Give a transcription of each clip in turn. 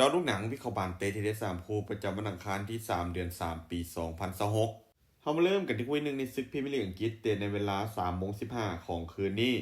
จอลูกหนังพิคาบานเตทีเดสามคูประจำวันอังคารที่ 3 เดือน 3 ปี 2026เรามาเริ่มกันที่คู่หนึ่งในศึกพรีเมียร์ลีกอังกฤษเตะในเวลา 3:15 ของคืนนี้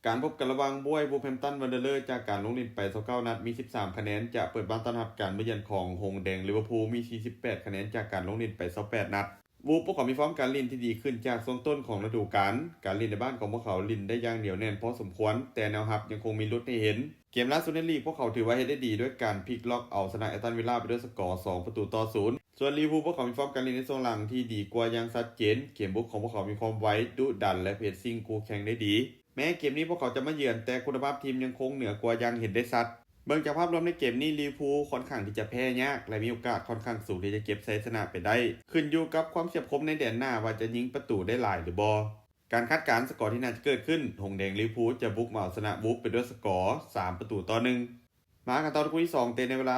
การพบกันระหว่างบวยวูแฮมป์ตันวันเดอร์เลอร์จากการลงเล่นไป29นัดมี13คะแนนจะเปิดบ้านต้อนรับการมาเยือนของหงแดงลิเวอร์พูลมี48คะแนนจากการลงเล่นไป28นัดวูพวกเขามีฟอร์มการเล่นที่ดีขึ้นจากช่วงต้นของฤดูกาลการเล่นในบ้านของพวกเขาเล่นได้อย่างเหนียวแน่นพอสมควรแต่แนวรับยังคงมีลุ้นให้เห็นเกมล่าสุดในลีกพวกเขาถือว่าเฮ็ดได้ดีด้วยการพลิกล็อกเอาชนะแอสตันวิลล่าไปด้วยสกอร์2-0ส่วนลิเวอร์พูลพวกเขามีฟอร์มการเล่นในช่วงหลังที่ดีกว่าอย่างชัดเจนเกมบุกของพวกเขามีความไวดุดันและเพสซิ่งคู่แข่งได้ดีแม้เกมนี้พวกเขาจะมาเยือนแต่คุณภาพทีมยังคงเหนือกว่าอย่างเห็นได้ชัดเบิ่งจากภาพรวมในเกมนี้ลิเวอร์พูลค่อนข้างที่จะแพ้ยากและมีโอกาสค่อนข้างสูงที่จะเก็บชัยชนะไปได้ขึ้นอยู่กับความเฉียบคมในแดนหน้าว่าจะยิงประตูได้หลายหรือบ่การคาดการณ์สกอร์ที่น่าจะเกิดขึ้นหงแดงลิเวอร์พูลจะบุกมาเอาชนะวูฟไปด้วยสกอร์3-1มากันตอนคู่ที่2เตะในเวลา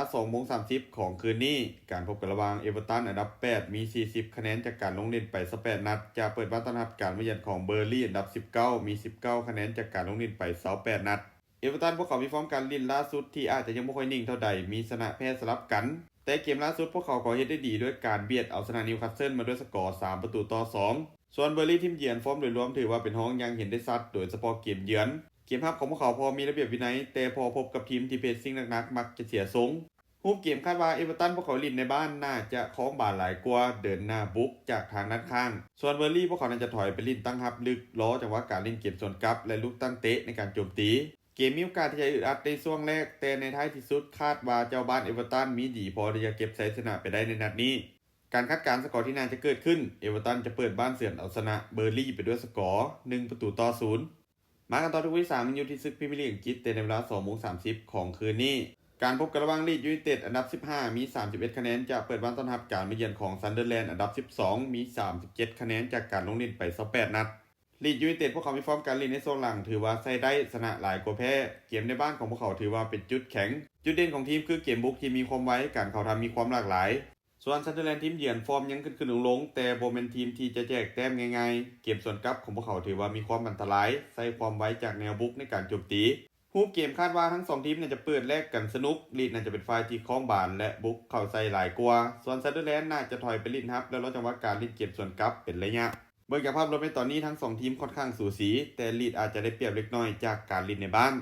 2:30 ของคืนนี้การพบกันระหว่างเอเวอร์ตันอันดับ8มี40คะแนนจากการลงเล่นไป18นัดจะเปิดบ้านต้อนรับการมาเยือนของเบอร์ลี่อันดับ19มี19คะแนนจากการลงเล่นไป28นัดเอเวอร์ตันพวกเขามีฟอร์มการเล่นล่าสุดที่อาจจะยังไม่ค่อยนิ่งเท่าใดมีชนะแพ้สลับกันแต่เกมล่าสุดพวกเขาก็เฮ็ดได้ดีด้วยการเบียดเอาชนะนิวคาสเซิลมาด้วยสกอร์3-2ส่วนเบอร์ลี่ทีมเยือนฟอร์มโดยรวมถือว่าเป็นห้องยังเห็นได้ชัดโดยเฉพาะเกมเยือนเกมรับของพวกเขาพอมีระเบียบวินัยแต่พอพบกับทีมที่เพสซิ่งหนักๆมักจะเสียทรงรูปเกมคาดว่าเอเวอร์ตันพวกเขาลินในบ้านน่าจะคล้องบาหลายกว่าเดินหน้าบุกจากทางด้านข้างส่วนเบอร์ลี่พวกเขาน่าจะถอยไปลินตั้งรับลึกล้อจังหวะการเล่นเกมสวนกลับและลุกตั้งเตะในการโจมตีเกมมีโอกาสที่จะอึดอัดในช่วงแรกแต่ในท้ายที่สุดคาดว่าเจ้าบ้านเอเวอร์ตันมีดีพอที่จะเก็บชัยชนะไปได้ในนัดนี้การคาดการณ์สกอร์ที่น่าจะเกิดขึ้นเอเวอร์ตันจะเปิดบ้านเสือนเอาชนะเบอร์ลี่ไปด้วยสกอร์1-0มากันต่อที่คู่ที่3อยู่ที่ศึกพรีเมียร์ลีกอังกฤษในเวลา 2:30 ของคืนนี้การพบกันระหว่างลีดยูไนเต็ดอันดับ15มี31คะแนนจะเปิดบ้านต้อนรับการมาเยือนของซันเดอร์แลนด์อันดับ12มี37คะแนนจากการลงเล่นไป28นัดลีดยูไนเต็ดพวกเขามีฟอร์มการเล่นในโซนหลังถือว่าใช้ได้ชนะหลายกว่าแพ้เกมในบ้านของพวกเขาถือว่าเป็นจุดแข็งจุดเด่นของทีมคือเกมบุกที่มีความไวการเข้าทำมีความหลากหลายส่วนซันเดอร์แลนด์ทีมเยือนฟอร์มยังขึ้นลงแต่บ่แม่นทีมที่จะแจกแต้มง่ายๆเกมสวนกลับของพวกเขาถือว่ามีความอันตรายใช้ความไวจากแนวบุกในการโจมตีรูปเกมคาดว่าทั้ง2ทีมน่าจะเปิดแลกกันสนุกลีดน่าจะเป็นฝ่ายที่คล้องบาลและบุกเข้าใส่หลายกว่าส่วนซันเดอร์แลนด์น่าจะถอยไปลิ้นฮับแล้วรอจังหวะการเล่นเกมสวนกลับเป็นระยะเบิ่งจากภาพรวมในตอนนี้ทั้ง2ทีมค่อนข้างสูสีแต่ลีดอาจจะได้เปรียบเล็กน้อยจากการเล่นในบ้าน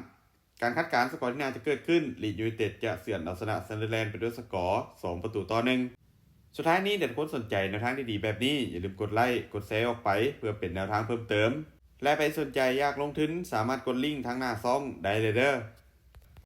การคาดการณ์สกอร์ที่น่าจะเกิดขึ้นลีดยูไนเต็ดจะเฉือนเอาชนะซันเดอร์แลนด์ไปด้วยสกอร์2-1สุดท้ายนี้เด็ดคนสนใจแนวทางดีๆแบบนี้อย่าลืมกดไลค์กดแชร์ออกไปเพื่อเป็นแนวทางเพิ่มเติมและไปสนใจอยากลงทุนสามารถกดลิงก์ทางหน้าซ่องได้เลยเด้อ